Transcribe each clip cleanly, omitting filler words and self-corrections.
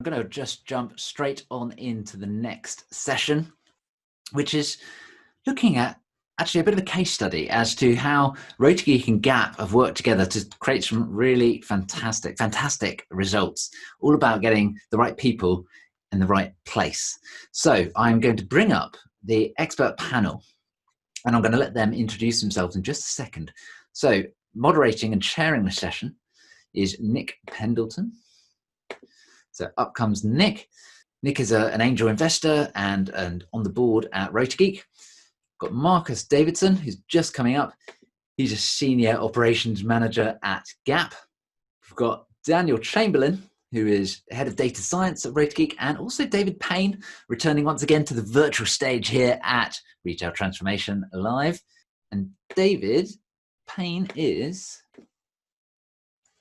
I'm going to just jump straight on into the next session, which is looking at actually a bit of a case study as to how Rotageek and Gap have worked together to create some really fantastic results, all about getting the right people in the right place. So I'm going to bring up the expert panel and I'm going to let them introduce themselves in just a second. So moderating and chairing the session is Nick Pendleton. So up comes Nick. Nick is an angel investor and on the board at Rotageek. Got Marcus Davidson, who's just coming up. He's a senior operations manager at Gap. We've got Daniel Chamberlain, who is head of data science at Rotageek, and also David Payne, returning once again to the virtual stage here at Retail Transformation Live. And David Payne is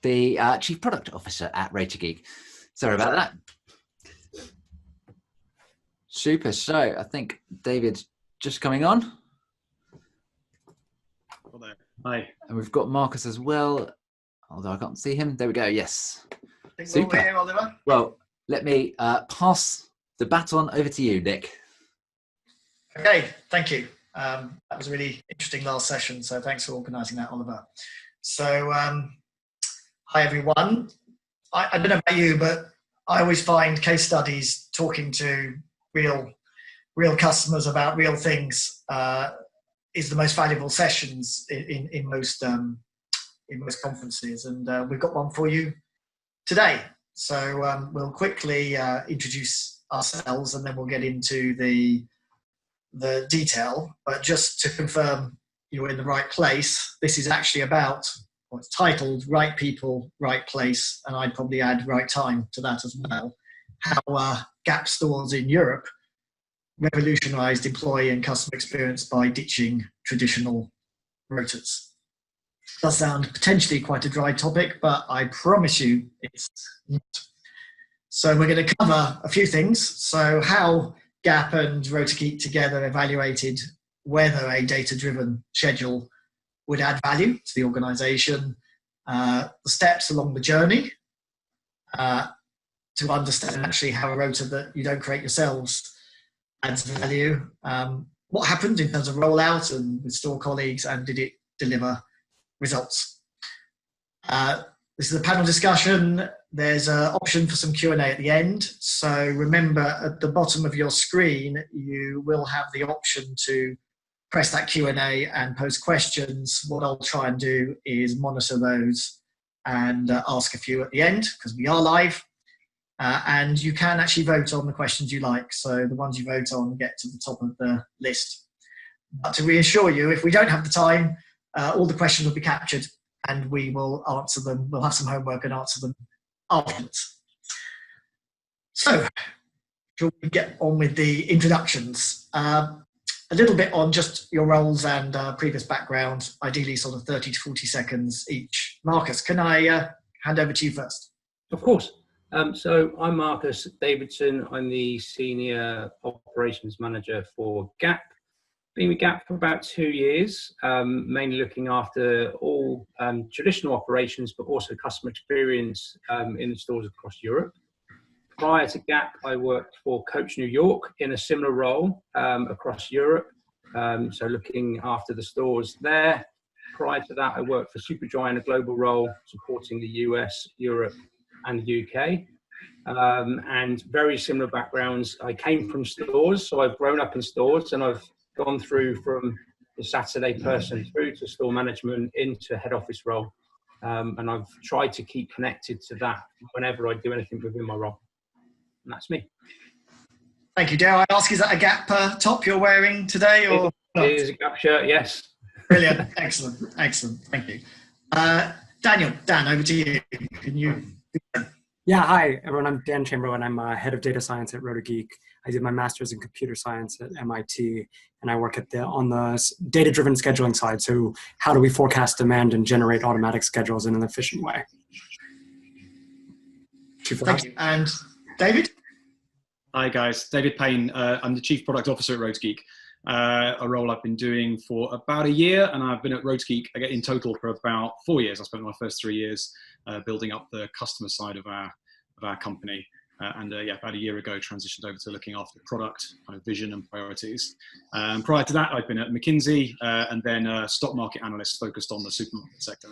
the Chief Product Officer at Rotageek. Sorry about that. Super. So I think David's just coming on. Hello. Hi. And we've got Marcus as well, although I can't see him. There we go. Yes. Super. Here, Oliver. Well, let me pass the baton over to you, Nick. Okay. Thank you. That was a really interesting last session. So thanks for organising that, Oliver. So hi, everyone. I don't know about you, but I always find case studies, talking to real customers about real things, is the most valuable sessions in most conferences. And we've got one for you today. So we'll quickly introduce ourselves, and then we'll get into the detail. But just to confirm you're in the right place, this is actually about, well, it's titled Right People, Right Place, and I'd probably add right time to that as well. How Gap stores in Europe revolutionised employee and customer experience by ditching traditional rotas. Does sound potentially quite a dry topic, but I promise you it's not. So we're going to cover a few things. So how Gap and Rotageek together evaluated whether a data-driven schedule would add value to the organisation, the steps along the journey to understand actually how a rota that you don't create yourselves adds value, what happened in terms of rollout and with store colleagues, and did it deliver results. This is a panel discussion. There's an option for some Q&A at the end. So remember, at the bottom of your screen, you will have the option to press that Q&A and post questions. What I'll try and do is monitor those and ask a few at the end, because we are live. And you can actually vote on the questions you like. So the ones you vote on get to the top of the list. But to reassure you, if we don't have the time, all the questions will be captured and we will answer them. We'll have some homework and answer them afterwards. So, shall we get on with the introductions? A little bit on just your roles and previous background, ideally sort of 30 to 40 seconds each. Marcus, can I hand over to you first? Of course. So I'm Marcus Davidson. I'm the Senior Operations Manager for Gap. Been with Gap for about 2 years, mainly looking after all traditional operations, but also customer experience in the stores across Europe. Prior to Gap, I worked for Coach New York in a similar role across Europe, so looking after the stores there. Prior to that, I worked for Superdry in a global role, supporting the US, Europe, and the UK. And very similar backgrounds. I came from stores, so I've grown up in stores, and I've gone through from the Saturday person through to store management into head office role. And I've tried to keep connected to that whenever I do anything within my role. And that's me. Thank you. Dare I ask, is that a Gap top you're wearing today? Or it is a Gap shirt, yes. Brilliant. Excellent. Excellent. Thank you. Dan, over to you. Can you? Yeah, hi, everyone. I'm Dan Chamberlain. I'm head of data science at Rotageek. I did my master's in computer science at MIT, and I work on the data-driven scheduling side. So how do we forecast demand and generate automatic schedules in an efficient way? Thank you. And David? Hi, guys. David Payne. I'm the Chief Product Officer at Rotageek, a role I've been doing for about a year, and I've been at Rotageek in total for about 4 years. I spent my first 3 years building up the customer side of our company. Yeah, about a year ago, transitioned over to looking after product kind of vision and priorities. Prior to that, I've been at McKinsey and then a stock market analyst focused on the supermarket sector.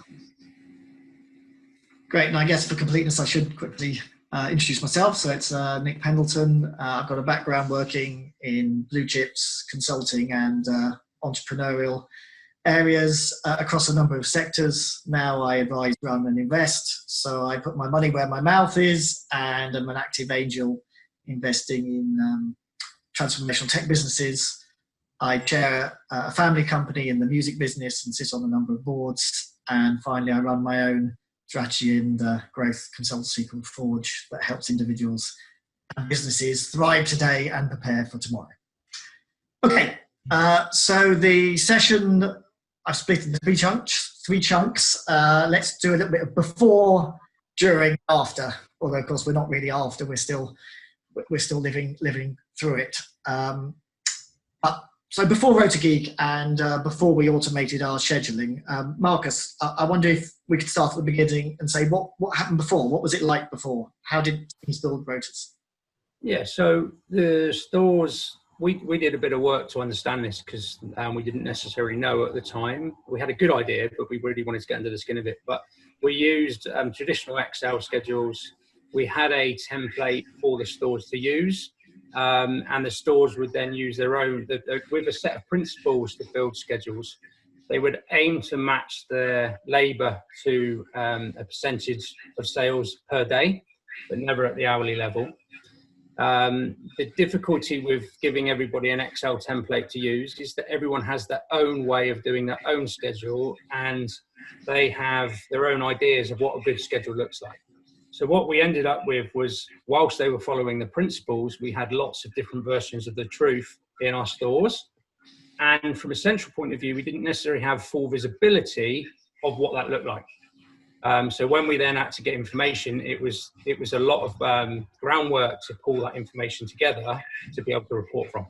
Great, and I guess for completeness, I should quickly introduce myself. So it's Nick Pendleton. I've got a background working in blue chips, consulting and entrepreneurial areas across a number of sectors. Now I advise, run and invest. So I put my money where my mouth is, and I'm an active angel investing in transformational tech businesses. I chair a family company in the music business and sit on a number of boards. And finally, I run my own strategy and growth consultancy called Forge that helps individuals and businesses thrive today and prepare for tomorrow. Okay, so the session I've split into three chunks. Let's do a little bit of before, during, after. Although of course we're not really after. We're still living through it. So before Rotageek and before we automated our scheduling, Marcus, I wonder if we could start at the beginning and say what happened before. What was it like before? How did things build rotas? Yeah, so the stores. We did a bit of work to understand this because we didn't necessarily know at the time. We had a good idea, but we really wanted to get under the skin of it. But we used traditional Excel schedules. We had a template for the stores to use, and the stores would then use their own, with a set of principles to build schedules. They would aim to match their labour to a percentage of sales per day, but never at the hourly level. The difficulty with giving everybody an Excel template to use is that everyone has their own way of doing their own schedule, and they have their own ideas of what a good schedule looks like. So what we ended up with was, whilst they were following the principles, we had lots of different versions of the truth in our stores. And from a central point of view, we didn't necessarily have full visibility of what that looked like. So when we then had to get information, it was a lot of groundwork to pull that information together to be able to report from.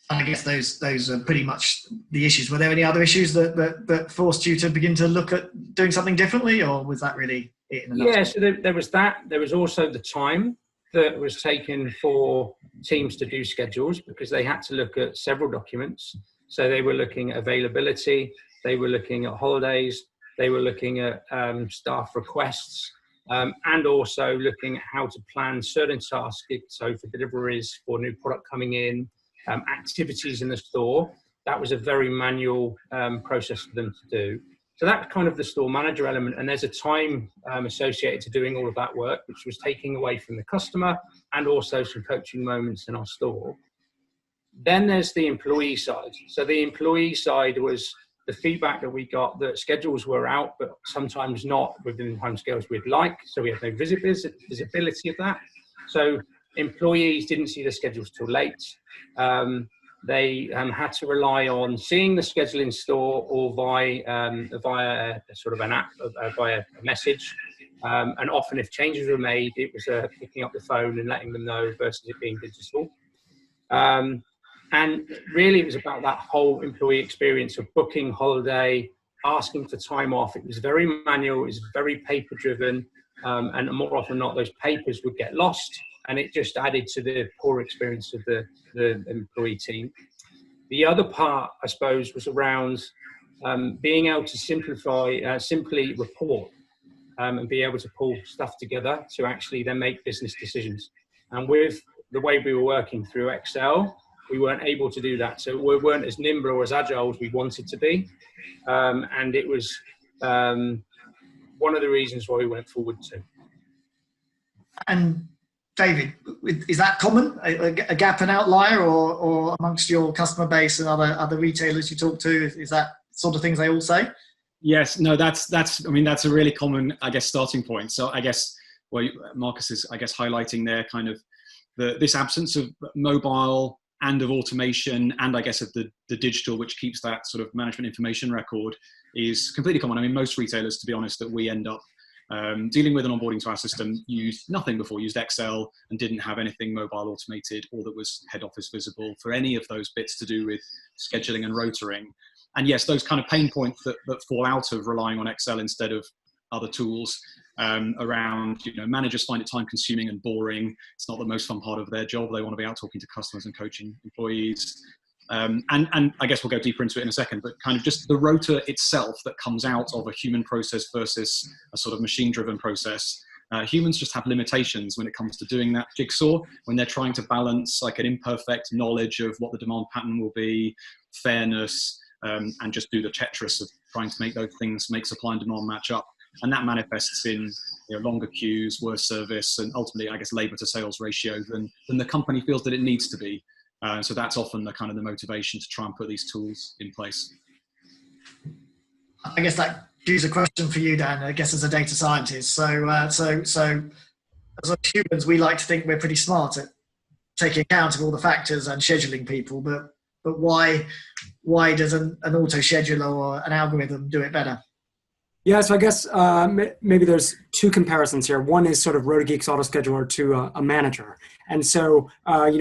I guess those are pretty much the issues. Were there any other issues that forced you to begin to look at doing something differently, or was that really it in a nutshell? Yeah, so there was that. There was also the time that was taken for teams to do schedules, because they had to look at several documents. So they were looking at availability, they were looking at holidays, they were looking at staff requests, and also looking at how to plan certain tasks, so for deliveries, for new product coming in, activities in the store. That was a very manual process for them to do. So that's kind of the store manager element, and there's a time associated to doing all of that work, which was taking away from the customer and also some coaching moments in our store. Then there's the employee side. So the employee side was the feedback that we got that schedules were out, but sometimes not within the timescales we'd like. So we had no visibility of that. So employees didn't see the schedules till late. They had to rely on seeing the schedule in store or via sort of an app, via a message. And often if changes were made, it was picking up the phone and letting them know versus it being digital. And really, it was about that whole employee experience of booking holiday, asking for time off. It was very manual, it was very paper-driven, and more often than not, those papers would get lost, and it just added to the poor experience of the employee team. The other part, I suppose, was around being able to simply report and be able to pull stuff together to actually then make business decisions. And with the way we were working through Excel, we weren't able to do that. So we weren't as nimble or as agile as we wanted to be. And it was one of the reasons why we went forward too. And David, is that common, a gap, an outlier, or amongst your customer base and other retailers you talk to? Is that sort of things they all say? Yes, no, that's a really common, I guess, starting point. So I guess, well, Marcus is, I guess, highlighting there kind of this absence of mobile and of automation, and I guess of the digital, which keeps that sort of management information record, is completely common. I mean, most retailers, to be honest, that we end up dealing with and onboarding to our system used nothing before, used Excel, and didn't have anything mobile automated or that was head office visible for any of those bits to do with scheduling and rotoring. And yes, those kind of pain points that fall out of relying on Excel instead of other tools around, managers find it time consuming and boring. It's not the most fun part of their job. They want to be out talking to customers and coaching employees. And I guess we'll go deeper into it in a second, but kind of just the rota itself that comes out of a human process versus a sort of machine-driven process. Humans just have limitations when it comes to doing that jigsaw, when they're trying to balance like an imperfect knowledge of what the demand pattern will be, fairness, and just do the Tetris of trying to make those things, make supply and demand match up. And that manifests in longer queues, worse service, and ultimately, I guess, labor to sales ratio than the company feels that it needs to be. So that's often the kind of the motivation to try and put these tools in place. I guess that gives a question for you, Dan, I guess, as a data scientist. So as humans, we like to think we're pretty smart at taking account of all the factors and scheduling people, but why does an auto scheduler or an algorithm do it better? Yeah, so I guess maybe there's two comparisons here. One is sort of Rotageek's autoscheduler to a manager. And so,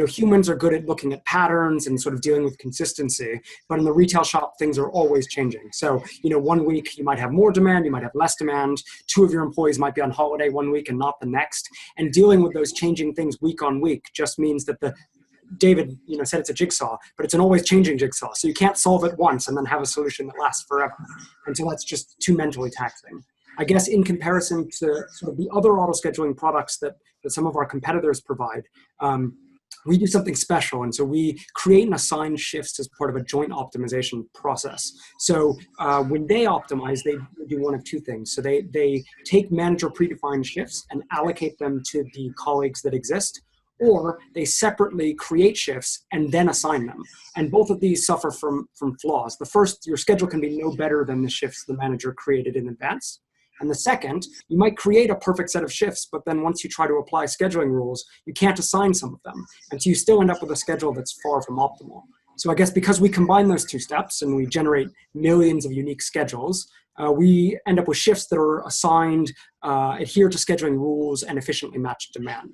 humans are good at looking at patterns and sort of dealing with consistency. But in the retail shop, things are always changing. So, 1 week you might have more demand, you might have less demand. 2 of your employees might be on holiday 1 week and not the next. And dealing with those changing things week on week just means that David, said it's a jigsaw, but it's an always changing jigsaw. So you can't solve it once and then have a solution that lasts forever. And so that's just too mentally taxing. I guess in comparison to sort of the other auto scheduling products that some of our competitors provide, we do something special. And so we create and assign shifts as part of a joint optimization process. So when they optimize, they do one of two things. So they take manager predefined shifts and allocate them to the colleagues that exist, or they separately create shifts and then assign them. And both of these suffer from flaws. The first, your schedule can be no better than the shifts the manager created in advance. And the second, you might create a perfect set of shifts, but then once you try to apply scheduling rules, you can't assign some of them. And so you still end up with a schedule that's far from optimal. So I guess because we combine those two steps and we generate millions of unique schedules, we end up with shifts that are assigned, adhere to scheduling rules, and efficiently match demand.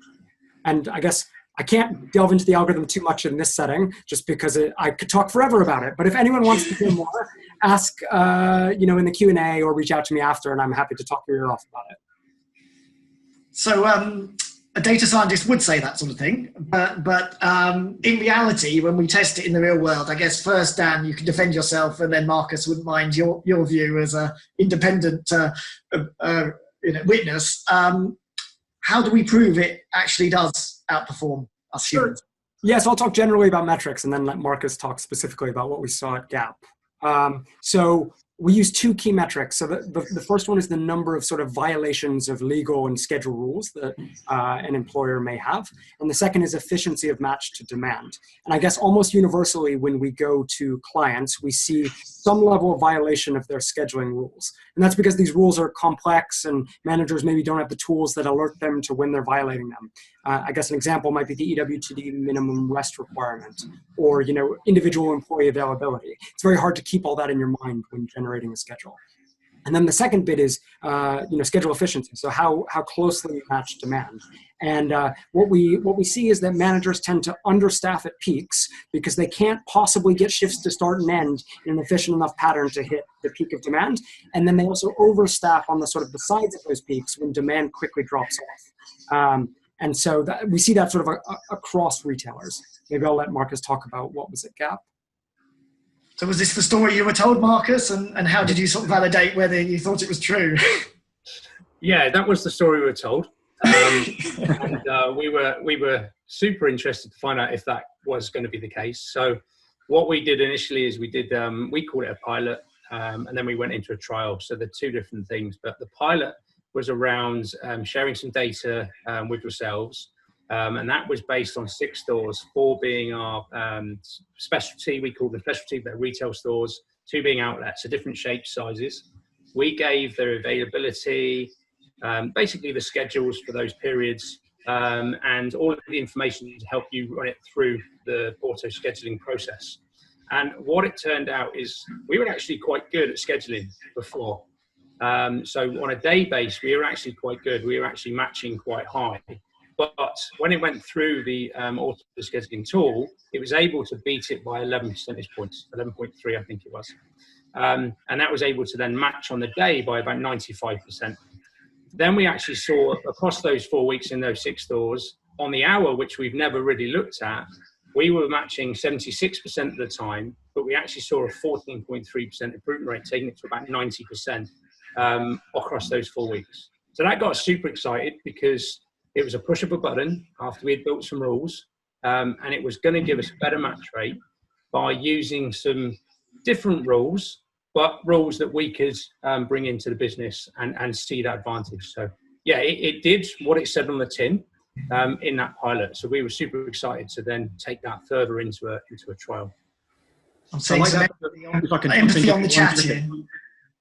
And I guess I can't delve into the algorithm too much in this setting, just because I could talk forever about it. But if anyone wants to hear more, ask in the Q&A or reach out to me after, and I'm happy to talk your ear off about it. So a data scientist would say that sort of thing, but in reality, when we test it in the real world, I guess first, Dan, you can defend yourself, and then Marcus wouldn't mind your view as an independent witness. How do we prove it actually does outperform us humans? Yes, I'll talk generally about metrics and then let Marcus talk specifically about what we saw at Gap. So we use two key metrics. So the first one is the number of sort of violations of legal and schedule rules that an employer may have. And the second is efficiency of match to demand. And I guess almost universally when we go to clients, we see some level of violation of their scheduling rules. And that's because these rules are complex and managers maybe don't have the tools that alert them to when they're violating them. I guess an example might be the EWTD minimum rest requirement or, individual employee availability. It's very hard to keep all that in your mind when generating a schedule. And then the second bit is, schedule efficiency. So how closely you match demand. And what we see is that managers tend to understaff at peaks because they can't possibly get shifts to start and end in an efficient enough pattern to hit the peak of demand. And then they also overstaff on the sort of the sides of those peaks when demand quickly drops off. And so we see that sort of across retailers. Maybe I'll let Marcus talk about what was at Gap. So was this the story you were told, Marcus? And how did you sort of validate whether you thought it was true? Yeah, that was the story we were told. And we were super interested to find out if that was going to be the case. So what we did initially is we called it a pilot, and then we went into a trial. So they're two different things, but the pilot was around sharing some data with yourselves. And that was based on 6 stores, 4 being our specialty, we call them specialty, they're retail stores, 2 being outlets, so different shapes, sizes. We gave their availability, basically the schedules for those periods, and all of the information to help you run it through the auto scheduling process. And what it turned out is we were actually quite good at scheduling before. So on a day base, we were actually quite good. We were actually matching quite high. But when it went through the auto scheduling tool, it was able to beat it by 11 percentage points, 11.3, I think it was. And that was able to then match on the day by about 95%. then we actually saw across those 4 weeks in those 6 stores, on the hour, which we've never really looked at, we were matching 76% of the time, but we actually saw a 14.3% improvement rate, taking it to about 90% across those 4 weeks. So that got us super excited because it was a push of a button after we had built some rules, and it was going to give us a better match rate by using some different rules, but rules that we could bring into the business and see that advantage. So yeah, it did what it said on the tin in that pilot. So we were super excited to then take that further into a trial. I'm saying some empathy on the chat here.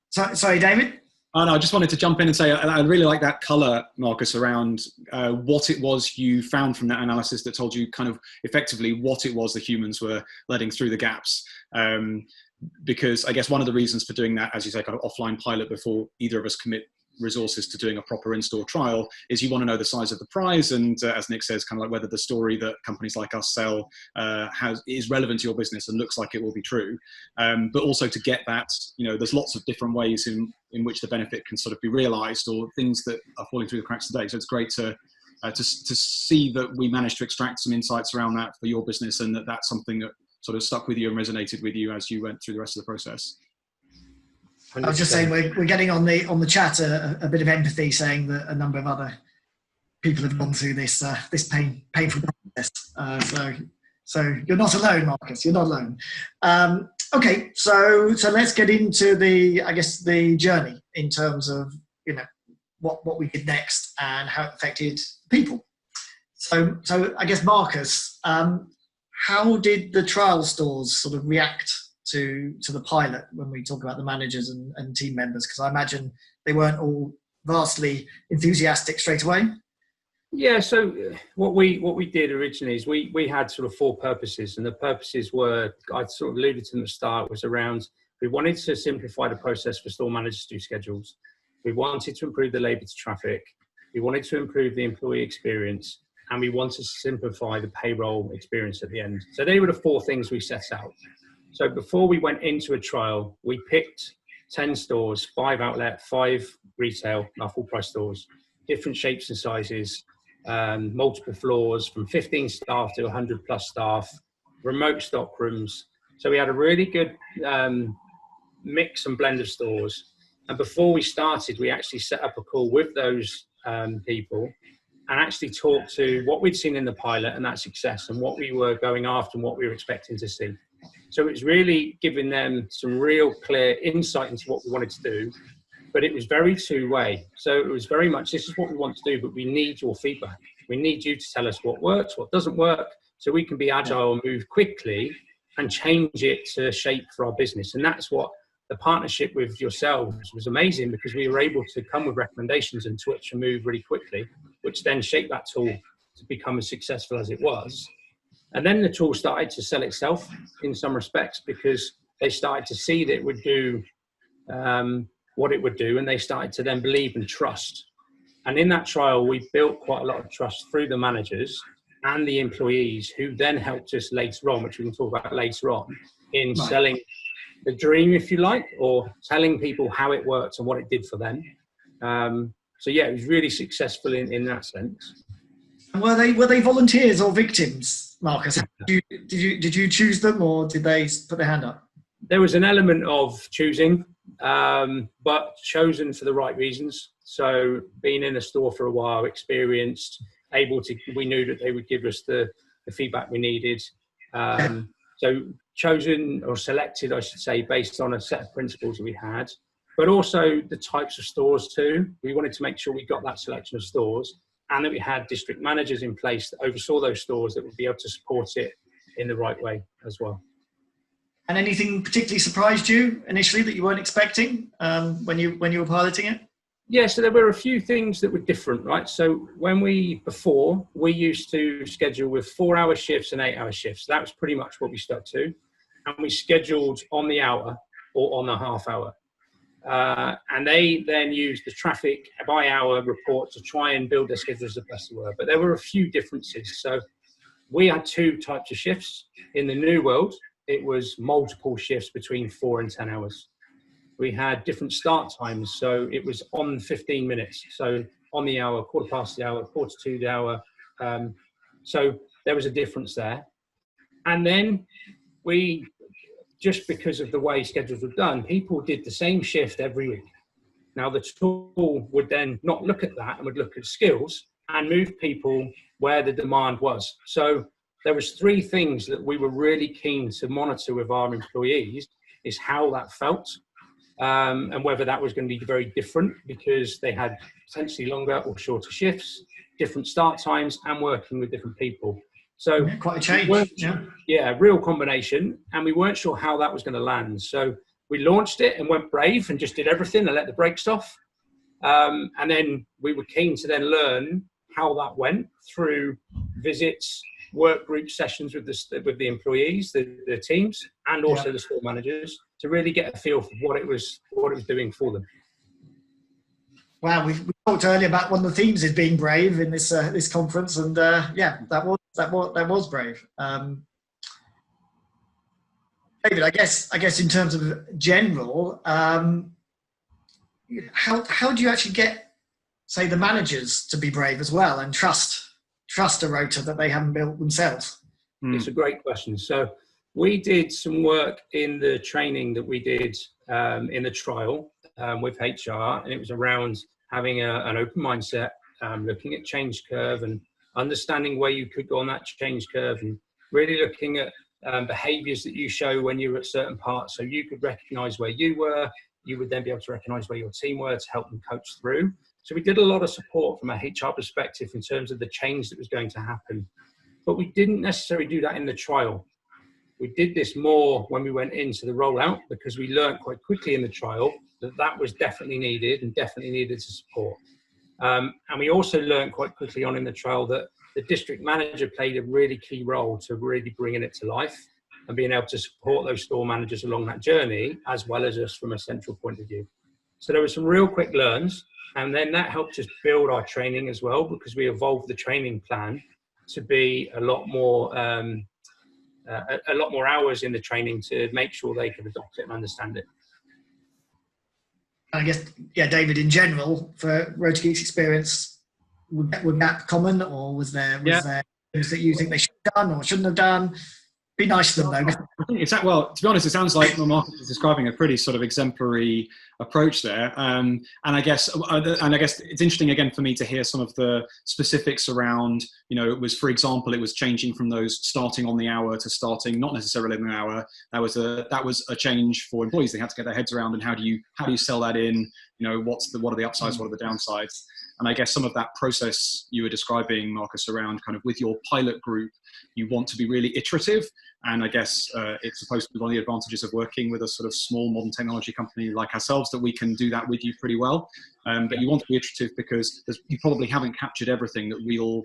Sorry, David? Oh, no, I just wanted to jump in and say I really like that colour, Marcus, around what it was you found from that analysis that told you kind of effectively what it was the humans were letting through the gaps. Because I guess one of the reasons for doing that, as you say, kind of offline pilot before either of us commit resources to doing a proper in-store trial is you want to know the size of the prize, and as Nick says, kind of like whether the story that companies like us sell is relevant to your business and looks like it will be true. But also to get that, there's lots of different ways in which the benefit can sort of be realized, or things that are falling through the cracks today. So it's great to see that we managed to extract some insights around that for your business, and that's something that sort of stuck with you and resonated with you as you went through the rest of the process. 100%. I was just saying we're getting on the chat a bit of empathy, saying that a number of other people have gone through this painful process. So you're not alone, Marcus. You're not alone. Okay, so let's get into the journey in terms of what we did next and how it affected people. So I guess, Marcus, how did the trial stores sort of react to the pilot when we talk about the managers and team members? Because I imagine they weren't all vastly enthusiastic straight away. Yeah, so what we did originally is we had sort of 4 purposes, and the purposes were, I sort of alluded to them at the start, was around, we wanted to simplify the process for store managers to do schedules. We wanted to improve the labour to traffic. We wanted to improve the employee experience, and we wanted to simplify the payroll experience at the end. So they were the 4 things we set out. So before we went into a trial, we picked 10 stores, 5 outlet, 5 retail, our full price stores, different shapes and sizes, multiple floors, from 15 staff to 100 plus staff, remote stock rooms. So we had a really good mix and blend of stores. And before we started, we actually set up a call with those people and actually talked to what we'd seen in the pilot and that success, and what we were going after and what we were expecting to see. So it was really giving them some real clear insight into what we wanted to do, but it was very two-way. So it was very much, this is what we want to do, but we need your feedback. We need you to tell us what works, what doesn't work, so we can be agile and move quickly and change it to shape for our business. And that's what the partnership with yourselves was amazing, because we were able to come with recommendations and twitch and move really quickly, which then shaped that tool to become as successful as it was. And then the tool started to sell itself in some respects, because they started to see that it would do what it would do, and they started to then believe and trust. And in that trial, we built quite a lot of trust through the managers and the employees, who then helped us later on, which we can talk about later on, in selling the dream, if you like, or telling people how it worked and what it did for them. So yeah, it was really successful in that sense. Were they volunteers or victims, Marcus? Did you choose them, or did they put their hand up? There was an element of choosing, but chosen for the right reasons. So being in a store for a while, experienced, we knew that they would give us the feedback we needed. So chosen, or selected, I should say, based on a set of principles that we had, but also the types of stores too. We wanted to make sure we got that selection of stores, and that we had district managers in place that oversaw those stores that would be able to support it in the right way as well. And anything particularly surprised you initially that you weren't expecting when you were piloting it? Yeah, so there were a few things that were different, right? So before we used to schedule with 4-hour shifts and 8-hour shifts. That was pretty much what we stuck to. And we scheduled on the hour or on the half hour. And they then used the traffic by hour report to try and build their schedules the best they were. But there were a few differences. So we had 2 types of shifts. In the new world, it was multiple shifts between 4 and 10 hours. we had different start times. So it was on 15 minutes. So on the hour, quarter past the hour, quarter to the hour. So there was a difference there. And then just because of the way schedules were done, people did the same shift every week. Now the tool would then not look at that and would look at skills and move people where the demand was. So there was 3 things that we were really keen to monitor with our employees, is how that felt, and whether that was going to be very different because they had potentially longer or shorter shifts, different start times, and working with different people. So quite a change. Yeah, real combination, and we weren't sure how that was going to land. So we launched it and went brave and just did everything and let the brakes off. And then we were keen to then learn how that went through visits, work group sessions with the employees, the teams, and also the store managers, to really get a feel for what it was doing for them. Wow, we talked earlier about one of the themes is being brave in this this conference, and that was brave. David, I guess in terms of general, how do you actually get, say, the managers to be brave as well and trust a rota that they haven't built themselves? It's a great question. So we did some work in the training that we did in the trial with HR, and it was around having an open mindset, looking at change curve and understanding where you could go on that change curve, and really looking at behaviors that you show when you're at certain parts. So you could recognize where you were, you would then be able to recognize where your team were to help them coach through. So we did a lot of support from a HR perspective in terms of the change that was going to happen. But we didn't necessarily do that in the trial. We did this more when we went into the rollout, because we learned quite quickly in the trial that was definitely needed and definitely needed to support. And we also learned quite quickly on in the trial that the district manager played a really key role to really bringing it to life and being able to support those store managers along that journey, as well as us from a central point of view. So there were some real quick learns, and then that helped us build our training as well, because we evolved the training plan to be a lot more hours in the training to make sure they could adopt it and understand it. I guess, David, in general, for Rotageek's experience, would that common, or was there things that you think they should have done or shouldn't have done? Be nice to them, though. I think well, to be honest, it sounds like Marcus is describing a pretty sort of exemplary approach there. And I guess it's interesting again for me to hear some of the specifics around, it was, for example, it was changing from those starting on the hour to starting not necessarily on the hour. That was a change for employees. They had to get their heads around, and how do you sell that in? What are the upsides? What are the downsides? And I guess some of that process you were describing, Marcus, around kind of with your pilot group, you want to be really iterative. And I guess it's supposed to be one of the advantages of working with a sort of small modern technology company like ourselves, that we can do that with you pretty well. But you want to be iterative because you probably haven't captured everything that real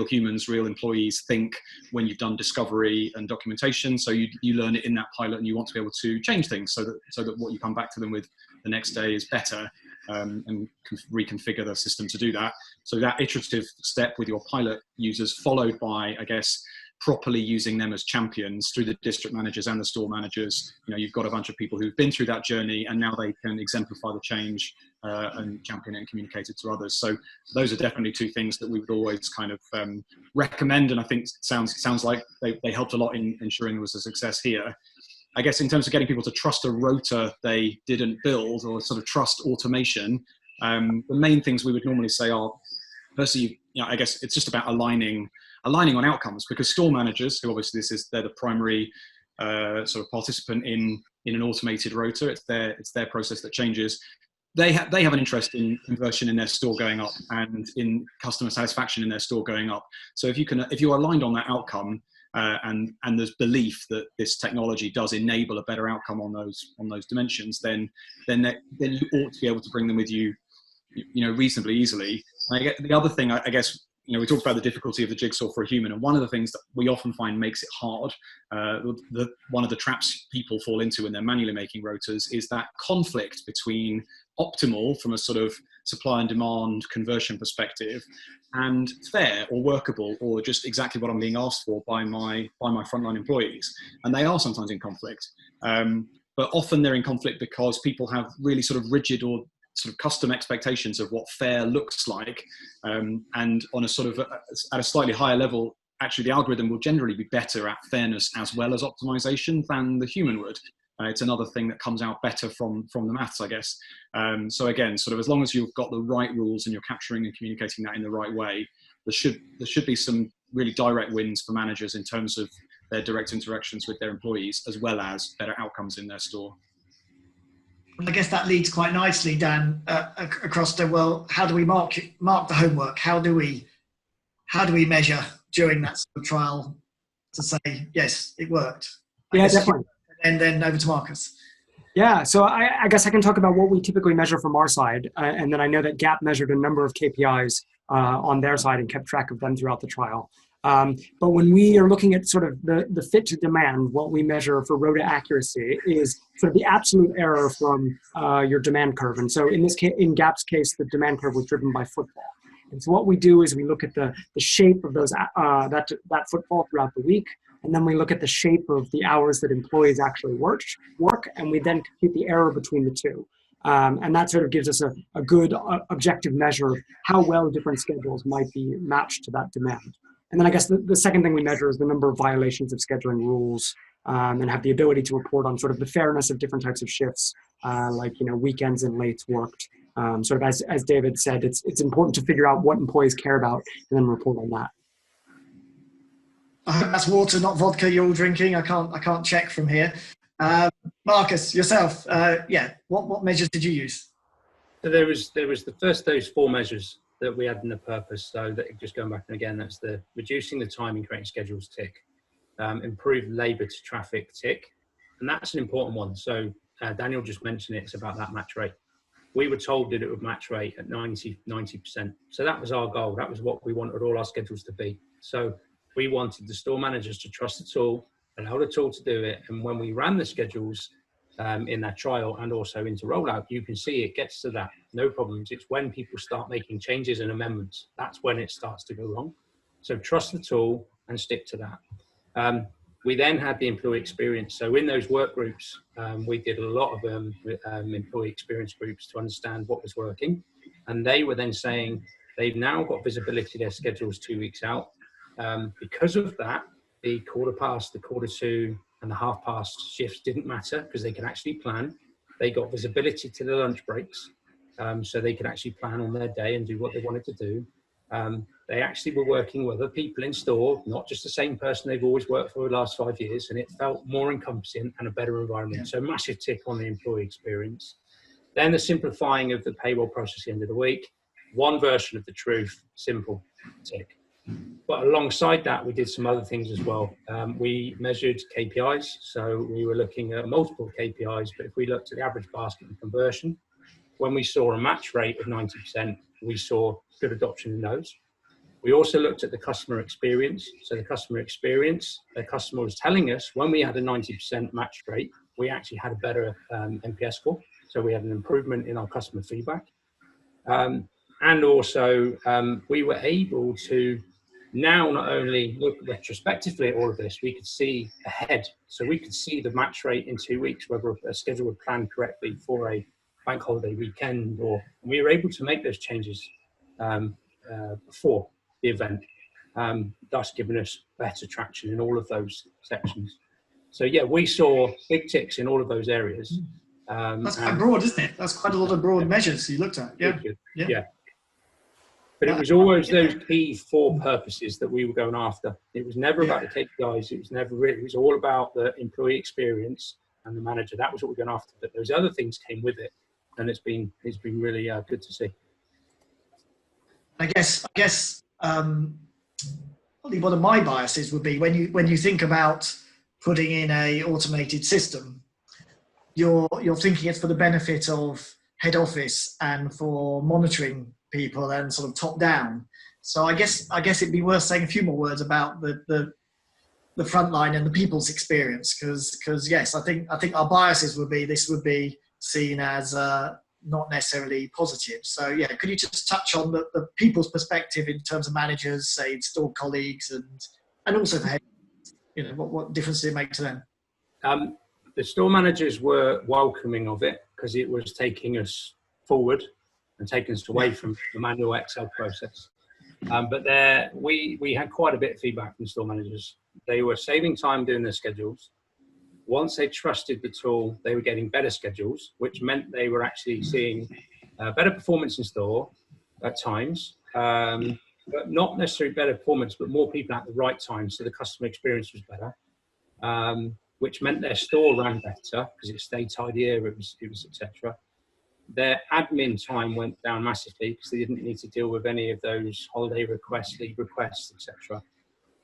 humans, real employees think when you've done discovery and documentation. So you learn it in that pilot, and you want to be able to change things so that what you come back to them with the next day is better, and reconfigure the system to do that. So that iterative step with your pilot users, followed by, I guess, properly using them as champions through the district managers and the store managers. You've got a bunch of people who've been through that journey, and now they can exemplify the change and champion it and communicate it to others. So those are definitely 2 things that we would always kind of recommend, and I think sounds like they helped a lot in ensuring there was a success here. I guess in terms of getting people to trust a rota they didn't build, or sort of trust automation, the main things we would normally say are, firstly, I guess it's just about aligning on outcomes, because store managers, who obviously they're the primary sort of participant in an automated rota, it's their process that changes. They have an interest in conversion in their store going up, and in customer satisfaction in their store going up. So if you're aligned on that outcome, and there's belief that this technology does enable a better outcome on those dimensions, then you ought to be able to bring them with you, reasonably easily. And the other thing, I guess, we talked about the difficulty of the jigsaw for a human, and one of the things that we often find makes it hard, one of the traps people fall into when they're manually making rotas, is that conflict between optimal from a sort of supply and demand conversion perspective, and fair or workable, or just exactly what I'm being asked for by my frontline employees. And they are sometimes in conflict. but often they're in conflict because people have really sort of rigid or sort of custom expectations of what fair looks like, and on a sort of at a slightly higher level, actually the algorithm will generally be better at fairness as well as optimization than the human would. It's another thing that comes out better from the maths, I guess. So again, sort of as long as you've got the right rules and you're capturing and communicating that in the right way, there should be some really direct wins for managers in terms of their direct interactions with their employees, as well as better outcomes in their store. I guess that leads quite nicely, Dan, across to, well, how do we mark the homework? How do we measure during that sort of trial to say, yes, it worked? Yeah, definitely. And then over to Marcus. Yeah, so I guess I can talk about what we typically measure from our side. And then I know that Gap measured a number of KPIs on their side and kept track of them throughout the trial. But when we are looking at sort of the fit to demand, what we measure for rota accuracy is sort of the absolute error from your demand curve. And so in this case, in Gap's case, the demand curve was driven by footfall. And so what we do is we look at the shape of those that footfall throughout the week, and then we look at the shape of the hours that employees actually work, and we then compute the error between the two. And that sort of gives us a good objective measure of how well different schedules might be matched to that demand. And then I guess the second thing we measure is the number of violations of scheduling rules, and have the ability to report on sort of the fairness of different types of shifts, like, you know, weekends and lates worked. Sort of as David said, it's important to figure out what employees care about and then report on that. I hope that's water, not vodka, you're all drinking. I can't check from here. Marcus, yourself, what measures did you use? So there was the first, those 4 measures that we had in the purpose. So that, just going back and again, that's the reducing the time in creating schedules tick, improve labour to traffic tick, and that's an important one. So Daniel just mentioned it, it's about that match rate. We were told that it would match rate at 90%. So that was our goal. That was what we wanted all our schedules to be. So we wanted the store managers to trust the tool, allow the tool to do it. And when we ran the schedules in that trial and also into rollout, you can see it gets to that, no problems. It's when people start making changes and amendments, that's when it starts to go wrong. So trust the tool and stick to that. We then had the employee experience. So in those work groups, we did a lot of employee experience groups to understand what was working. And they were then saying they've now got visibility of their schedules 2 weeks out. Because of that, the quarter past, the quarter to, and the half past shifts didn't matter because they could actually plan. They got visibility to the lunch breaks, so they could actually plan on their day and do what they wanted to do. They actually were working with other people in store, not just the same person they've always worked for the last 5 years, and it felt more encompassing and a better environment. Yeah. So massive tick on the employee experience. Then the simplifying of the payroll process at the end of the week, one version of the truth, simple, tick. But alongside that, we did some other things as well. We measured KPIs, so we were looking at multiple KPIs, but if we looked at the average basket and conversion, when we saw a match rate of 90%, we saw good adoption in those. We also looked at the customer experience. So the customer experience, the customer was telling us when we had a 90% match rate, we actually had a better NPS score. So we had an improvement in our customer feedback. And also we were able to now not only look retrospectively at all of this, we could see ahead. So we could see the match rate in 2 weeks, whether a schedule would plan correctly for a bank holiday weekend, or we were able to make those changes before the event, thus giving us better traction in all of those sections. So yeah, we saw big ticks in all of those areas. That's quite broad, isn't it? That's quite a lot of broad measures you looked at. Yeah. But it was always those key 4 purposes that we were going after. It was never about the KPIs. It was never really, it was all about the employee experience and the manager. That was what we were going after. But those other things came with it, and it's been really good to see. I guess probably one of my biases would be when you think about putting in a automated system, you're thinking it's for the benefit of head office and for monitoring people and sort of top down. So I guess it'd be worth saying a few more words about the front line and the people's experience, because yes, I think our biases would be this would be seen as not necessarily positive. So yeah, could you just touch on the people's perspective in terms of managers, say store colleagues, and also for head, what difference does it make to them? The store managers were welcoming of it because it was taking us forward and taking us away from the manual Excel process. But we had quite a bit of feedback from store managers. They were saving time doing their schedules. Once they trusted the tool, they were getting better schedules, which meant they were actually seeing better performance in store at times, but not necessarily better performance, but more people at the right time, so the customer experience was better, which meant their store ran better because it stayed tidier, it was etc. Their admin time went down massively because they didn't need to deal with any of those holiday requests, leave requests, etc.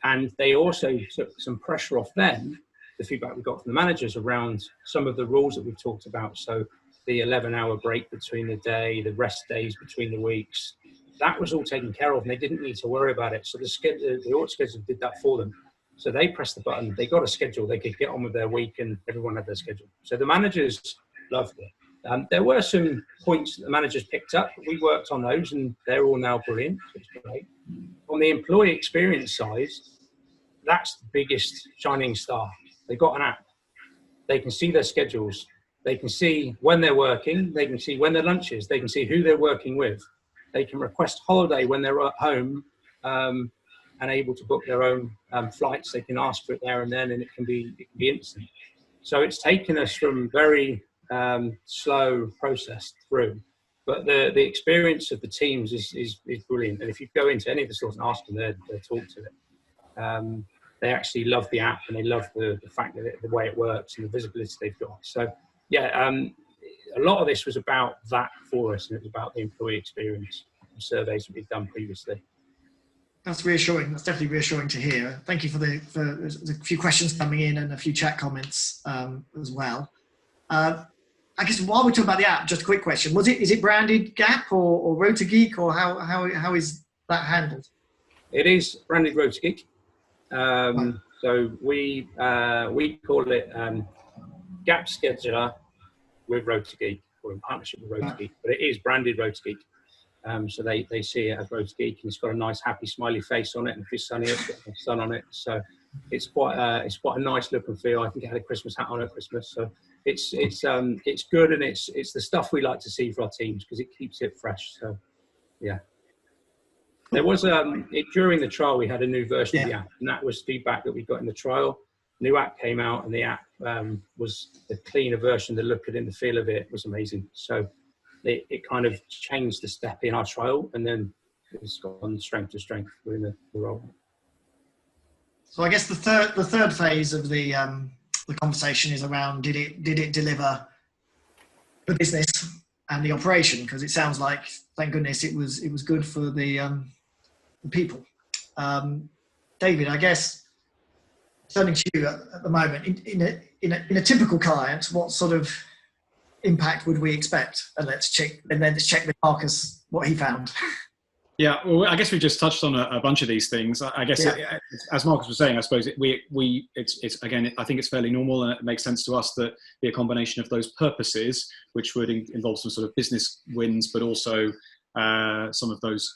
And they also took some pressure off them, the feedback we got from the managers around some of the rules that we've talked about. So the 11-hour break between the day, the rest days between the weeks, that was all taken care of and they didn't need to worry about it. So the auto schedule did that for them. So they pressed the button, they got a schedule, they could get on with their week and everyone had their schedule. So the managers loved it. There were some points that the managers picked up. We worked on those and they're all now brilliant. So it's great. On the employee experience side, that's the biggest shining star. They got an app. They can see their schedules. They can see when they're working. They can see when their lunch is. They can see who they're working with. They can request holiday when they're at home and able to book their own flights. They can ask for it there and then, and it can be instant. So it's taken us from very slow process through, but the experience of the teams is brilliant. And if you go into any of the stores and ask them, they'll talk to it. They actually love the app and they love the fact that the way it works and the visibility they've got. So yeah, a lot of this was about that for us, and it was about the employee experience surveys that we've done previously. That's reassuring. That's definitely reassuring to hear. Thank you for there's a few questions coming in and a few chat comments as well. I guess while we're talking about the app, just a quick question: is it branded Gap or Rotageek, or how is that handled? It is branded Rotageek. So we call it Gap Scheduler with Rotageek, or in partnership with Rotageek, but it is branded Rotageek. So they see it as Rotageek, and it's got a nice happy smiley face on it, and if it's sunny, it's got the sun on it. So it's quite a nice look and feel. I think it had a Christmas hat on at Christmas, so it's good, and it's the stuff we like to see for our teams because it keeps it fresh. So yeah. There was during the trial we had a new version of the app, and that was feedback that we got in the trial. New app came out, and the app was a cleaner version. The look of it and the feel of it was amazing. So it kind of changed the step in our trial, and then it's gone strength to strength within the role. So I guess the third phase of the conversation is around did it deliver the business and the operation? Because it sounds like, thank goodness, it was good for the people. David, I guess turning to you at the moment, in a typical client, what sort of impact would we expect? And let's check with Marcus what he found. Yeah, well, I guess we just touched on a bunch of these things. I guess, as Marcus was saying, I suppose it's again, I think it's fairly normal, and it makes sense to us that be a combination of those purposes, which would involve some sort of business wins, but also some of those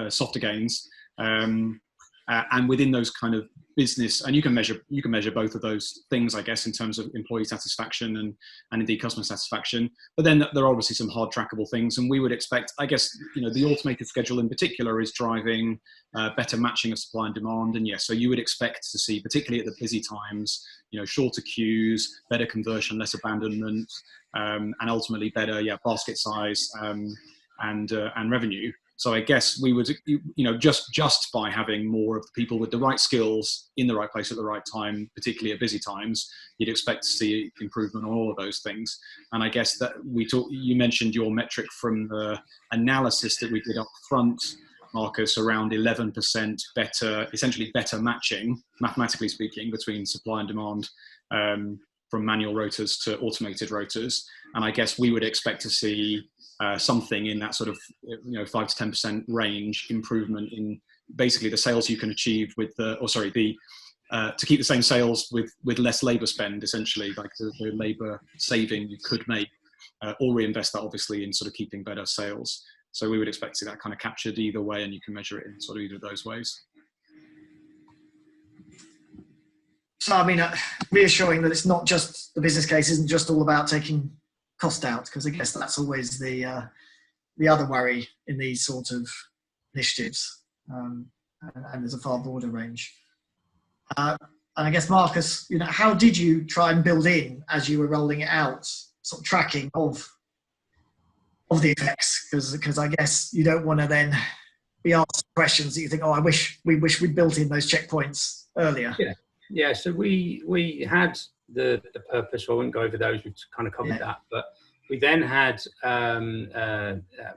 softer gains, and within those kind of business, and you can measure both of those things, I guess, in terms of employee satisfaction and indeed customer satisfaction. But then there are obviously some hard trackable things, and we would expect, I guess, the automated schedule in particular is driving better matching of supply and demand. And yes, so you would expect to see, particularly at the busy times, shorter queues, better conversion, less abandonment, and ultimately better basket size and revenue. So I guess we would, just by having more of the people with the right skills in the right place at the right time, particularly at busy times, you'd expect to see improvement on all of those things. And I guess that you mentioned your metric from the analysis that we did up front, Marcus, around 11% better, essentially better matching, mathematically speaking, between supply and demand from manual rotas to automated rotas. And I guess we would expect to see something in that sort of 5 to 10% range improvement in basically the sales you can achieve with to keep the same sales with less labor spend, essentially, like the labor saving you could make, or reinvest that obviously in sort of keeping better sales. So we would expect to see that kind of captured either way, and you can measure it in sort of either of those ways. So, I mean, reassuring that it's not just, the business case isn't just all about taking cost out, because I guess that's always the other worry in these sort of initiatives. And there's a far broader range. And I guess, Marcus, how did you try and build in, as you were rolling it out, sort of tracking of the effects? Because I guess you don't want to then be asked questions that you think, oh, we wish we'd built in those checkpoints earlier. Yeah. So we had the purpose. I wouldn't go over those. We've kind of covered that, but we then had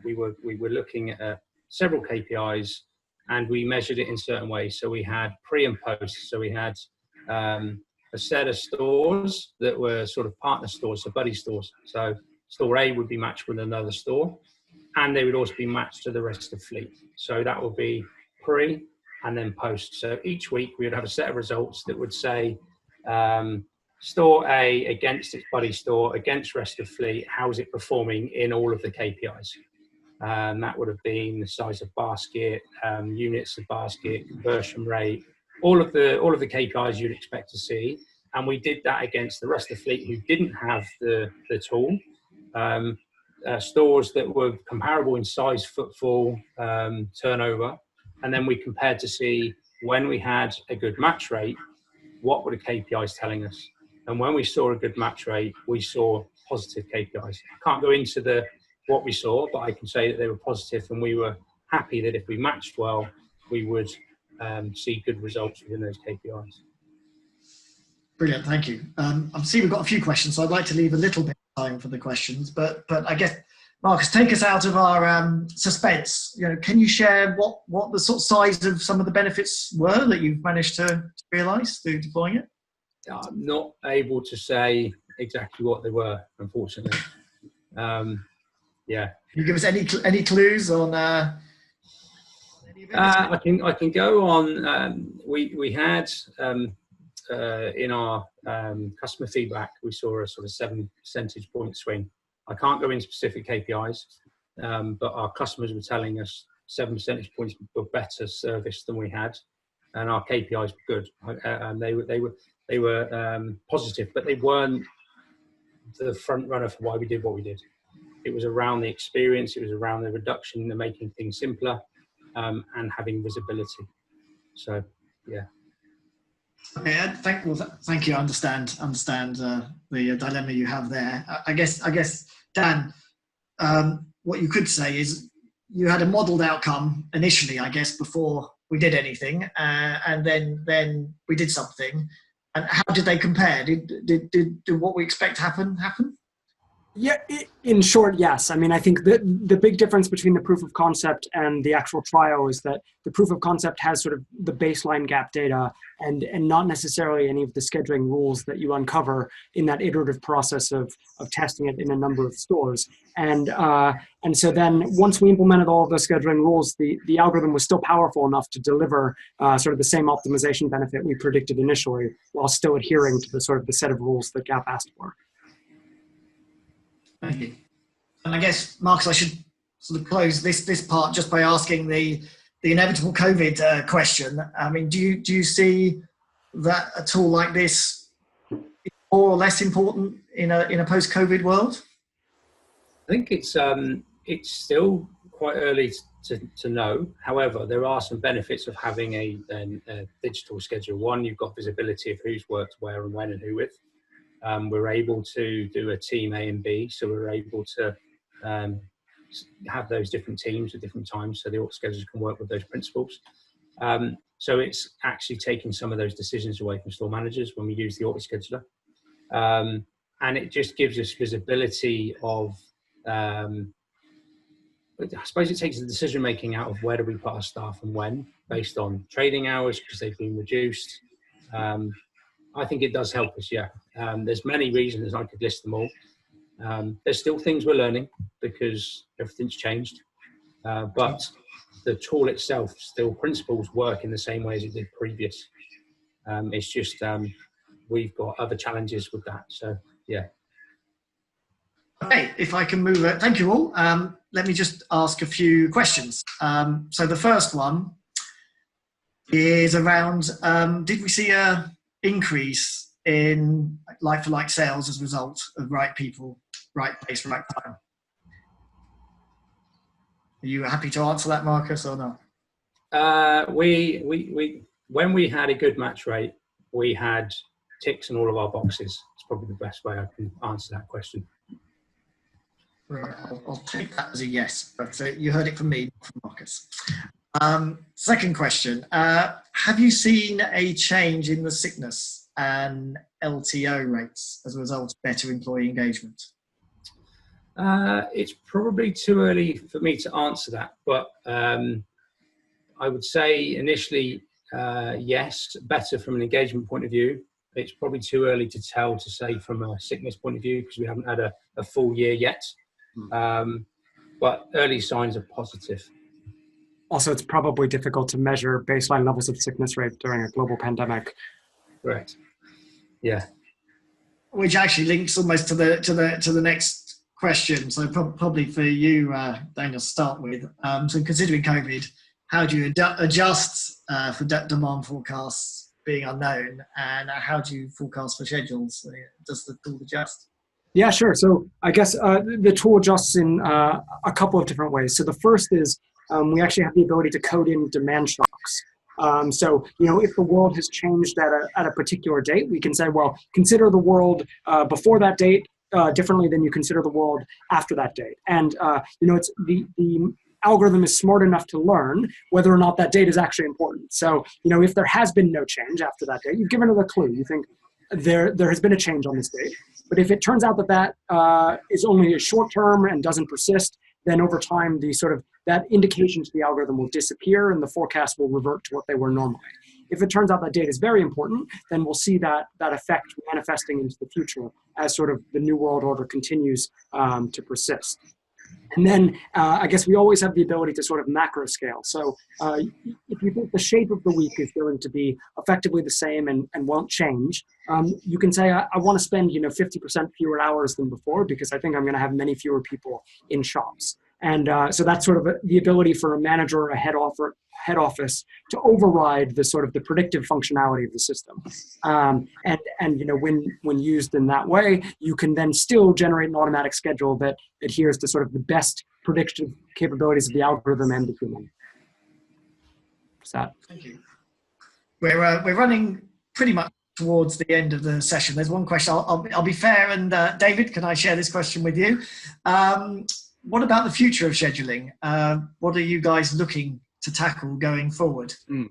we were looking at several KPIs, and we measured it in certain ways. So we had pre and post. So we had a set of stores that were sort of partner stores, so buddy stores. So store A would be matched with another store, and they would also be matched to the rest of the fleet. So that would be pre and then post. So each week we would have a set of results that would say store A against its buddy store, against rest of fleet, how is it performing in all of the KPIs? That would have been the size of basket, units of basket, conversion rate, all of the KPIs you'd expect to see. And we did that against the rest of the fleet who didn't have the tool. Stores that were comparable in size, footfall, turnover. And then we compared to see when we had a good match rate, what were the KPIs telling us? And when we saw a good match rate, we saw positive KPIs. I can't go into what we saw, but I can say that they were positive, and we were happy that if we matched well, we would see good results within those KPIs. Brilliant, thank you. I see we've got a few questions, so I'd like to leave a little bit of time for the questions, but I guess, Marcus, take us out of our suspense. Can you share what the sort of size of some of the benefits were that you've managed to realise through deploying it? I'm not able to say exactly what they were, unfortunately. Yeah. Can you give us any clues on? I can go on. We had in our customer feedback, we saw a sort of 7 percentage point swing. I can't go into specific KPIs, but our customers were telling us 7 percentage points were better service than we had, and our KPIs were good. They were positive, but they weren't the front runner for why we did what we did. It was around the experience. It was around the reduction, the making things simpler, and having visibility. So, yeah. Okay, thank you. I understand the dilemma you have there. I guess, Dan, what you could say is you had a modelled outcome initially, I guess, before we did anything, and then we did something. And how did they compare? Did what we expect happen? Yeah, in short, yes. I mean, I think the big difference between the proof of concept and the actual trial is that the proof of concept has sort of the baseline gap data and not necessarily any of the scheduling rules that you uncover in that iterative process of testing it in a number of stores. And so then once we implemented all of those scheduling rules, the algorithm was still powerful enough to deliver sort of the same optimization benefit we predicted initially, while still adhering to the sort of the set of rules that Gap asked for. Thank you. And I guess, Marcus, I should sort of close this part just by asking the inevitable COVID question. I mean, do you see that a tool like this is more or less important in a post-COVID world? I think it's still quite early to know. However, there are some benefits of having a digital schedule. One, you've got visibility of who's worked where and when and who with. We're able to do a team A and B, so we're able to have those different teams at different times, so the auto schedulers can work with those principles. So it's actually taking some of those decisions away from store managers when we use the auto scheduler, and it just gives us visibility of. I suppose it takes the decision making out of where do we put our staff and when, based on trading hours because they've been reduced. I think it does help us, yeah. There's many reasons, I could list them all. There's still things we're learning because everything's changed. But the tool itself, still principles work in the same way as it did previous. It's just we've got other challenges with that. So, yeah. Okay, if I can move it. Thank you all. Let me just ask a few questions. So the first one is around, did we see a increase in like-for-like sales as a result of right people, right place, right time? Are you happy to answer that, Marcus, or not? When we had a good match rate, we had ticks in all of our boxes. It's probably the best way I can answer that question. Right, I'll take that as a yes, but you heard it from me, not from Marcus. Second question, have you seen a change in the sickness and LTO rates as a result of better employee engagement? It's probably too early for me to answer that, but I would say initially, yes, better from an engagement point of view. It's probably too early to tell to say from a sickness point of view because we haven't had a full year yet. But early signs are positive. Also, it's probably difficult to measure baseline levels of sickness rate during a global pandemic. Correct. Yeah. Which actually links almost to the next question. So probably for you, Daniel, to start with. So considering COVID, how do you adjust for demand forecasts being unknown, and how do you forecast for schedules? Does the tool adjust? Yeah, sure. So I guess the tool adjusts in a couple of different ways. So the first is we actually have the ability to code in demand shocks. So, if the world has changed at a particular date, we can say, well, consider the world before that date differently than you consider the world after that date. And, it's the algorithm is smart enough to learn whether or not that date is actually important. So, if there has been no change after that date, you've given it a clue. You think there has been a change on this date. But if it turns out that is only a short term and doesn't persist, then over time, that indication to the algorithm will disappear and the forecast will revert to what they were normally. If it turns out that data is very important, then we'll see that effect manifesting into the future as sort of the new world order continues to persist. And then I guess we always have the ability to sort of macro scale. So if you think the shape of the week is going to be effectively the same and won't change, you can say, I want to spend 50% fewer hours than before because I think I'm going to have many fewer people in shops. And so that's sort of the ability for a manager or a head office to override the sort of the predictive functionality of the system. And when used in that way, you can then still generate an automatic schedule that adheres to sort of the best predictive capabilities of the algorithm and the human. Thank you. We're running pretty much towards the end of the session. There's one question. I'll be fair, and David, can I share this question with you? What about the future of scheduling? What are you guys looking to tackle going forward? Do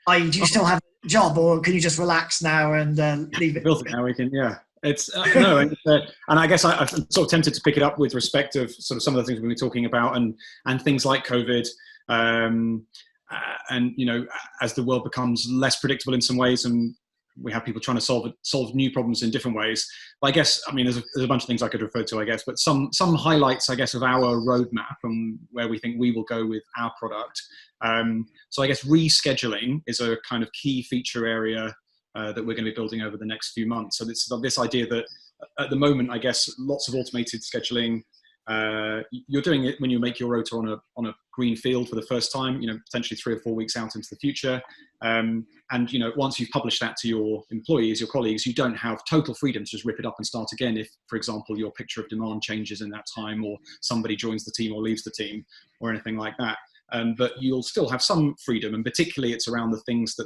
you still have a job, or can you just relax now and leave it? Built it now, we can, yeah. It's no, and I guess I'm sort of tempted to pick it up with respect of sort of some of the things we've been talking about, and things like COVID, and as the world becomes less predictable in some ways, and we have people trying to solve new problems in different ways. But I guess, there's a bunch of things I could refer to, I guess, but some highlights, I guess, of our roadmap and where we think we will go with our product. So I guess rescheduling is a kind of key feature area that we're going to be building over the next few months. So this idea that at the moment, I guess, lots of automated scheduling, you're doing it when you make your rota on a green field for the first time, potentially 3 or 4 weeks out into the future. And once you've published that to your employees, your colleagues, you don't have total freedom to just rip it up and start again if, for example, your picture of demand changes in that time, or somebody joins the team or leaves the team, or anything like that. But you'll still have some freedom, and particularly it's around the things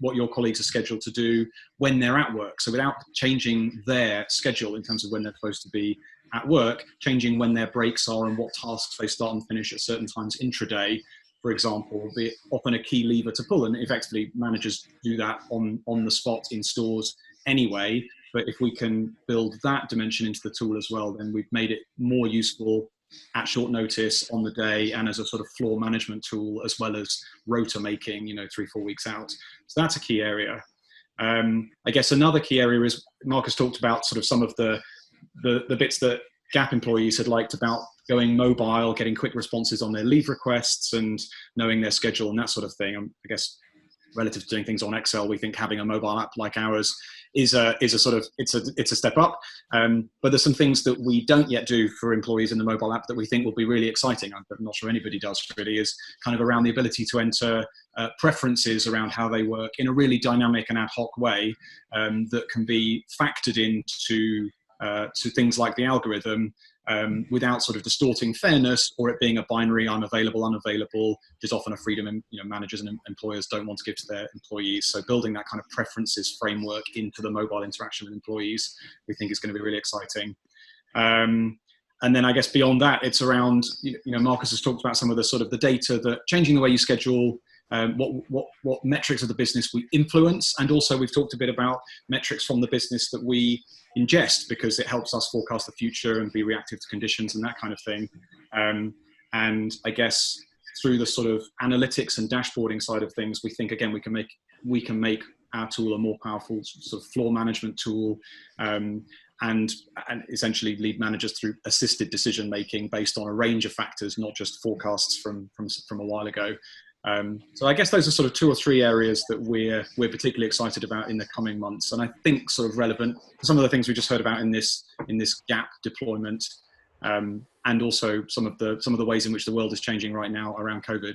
what your colleagues are scheduled to do when they're at work. So without changing their schedule in terms of when they're supposed to be at work, changing when their breaks are and what tasks they start and finish at certain times intraday, for example, will be often a key lever to pull. And effectively, managers do that on the spot in stores anyway. But if we can build that dimension into the tool as well, then we've made it more useful at short notice on the day and as a sort of floor management tool, as well as rota making, 3-4 weeks out. So that's a key area. I guess another key area is Marcus talked about sort of some of the bits that Gap employees had liked about going mobile, getting quick responses on their leave requests and knowing their schedule and that sort of thing. I guess relative to doing things on Excel, we think having a mobile app like ours is a sort of, it's a step up. But there's some things that we don't yet do for employees in the mobile app that we think will be really exciting. I'm not sure anybody does really, is kind of around the ability to enter preferences around how they work in a really dynamic and ad hoc way, that can be factored into to things like the algorithm, without sort of distorting fairness or it being a binary, I'm available, unavailable. There's often a freedom managers and employers don't want to give to their employees. So building that kind of preferences framework into the mobile interaction with employees, we think is going to be really exciting. And then I guess beyond that, it's around, Marcus has talked about some of the sort of the data, that changing the way you schedule, what metrics of the business we influence, and also we've talked a bit about metrics from the business that we ingest, because it helps us forecast the future and be reactive to conditions and that kind of thing. And I guess through the sort of analytics and dashboarding side of things, we think again we can make our tool a more powerful sort of floor management tool, and essentially lead managers through assisted decision making based on a range of factors, not just forecasts from a while ago. So I guess those are sort of 2 or 3 areas that we're particularly excited about in the coming months, and I think sort of relevant to some of the things we just heard about in this GAP deployment, and also some of the ways in which the world is changing right now around COVID.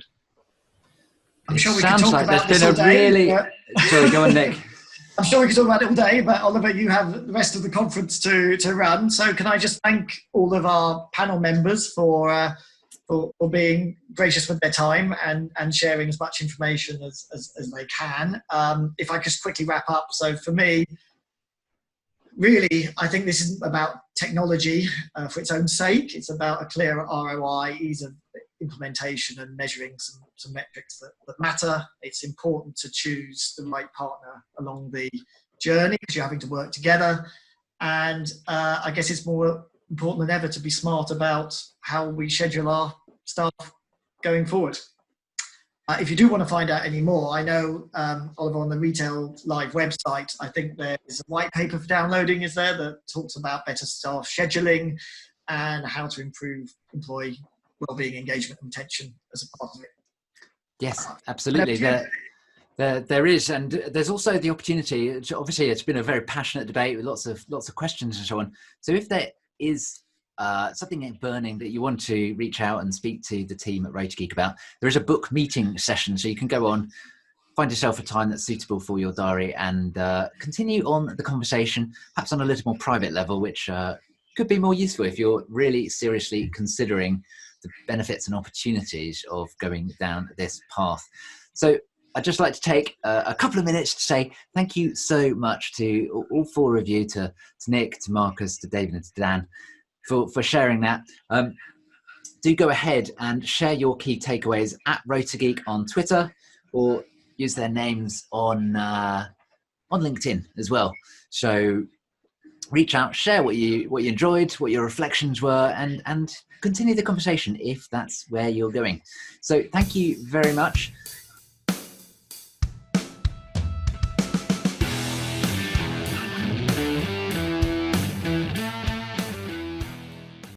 I'm sure we could talk about this all day. Sorry, go on, Nick. I'm sure we could talk about it all day, but Oliver, you have the rest of the conference to run. So can I just thank all of our panel members for being gracious with their time and sharing as much information as they can. If I just quickly wrap up. So for me, really, I think this isn't about technology for its own sake. It's about a clear ROI, ease of implementation, and measuring some metrics that matter. It's important to choose the right partner along the journey because you're having to work together. And I guess it's more important than ever to be smart about how we schedule our stuff going forward. If you do want to find out any more, I know, Oliver, on the Retail Live website, I think there's a white paper for downloading, is there, that talks about better staff scheduling and how to improve employee wellbeing, engagement, and retention as a part of it. Yes, absolutely. There is, and there's also the opportunity. Obviously, it's been a very passionate debate with lots of questions and so on. So if there is something burning that you want to reach out and speak to the team at Rotageek about, there is a book meeting session, so you can go on, find yourself a time that's suitable for your diary, and continue on the conversation, perhaps on a little more private level, which could be more useful if you're really seriously considering the benefits and opportunities of going down this path. So I'd just like to take a couple of minutes to say thank you so much to all 4 of you, to Nick, to Marcus, to David, and to Dan, for sharing that. Do go ahead and share your key takeaways at Rotageek on Twitter, or use their names on LinkedIn as well. So reach out, share what you enjoyed, what your reflections were, and continue the conversation if that's where you're going. So thank you very much.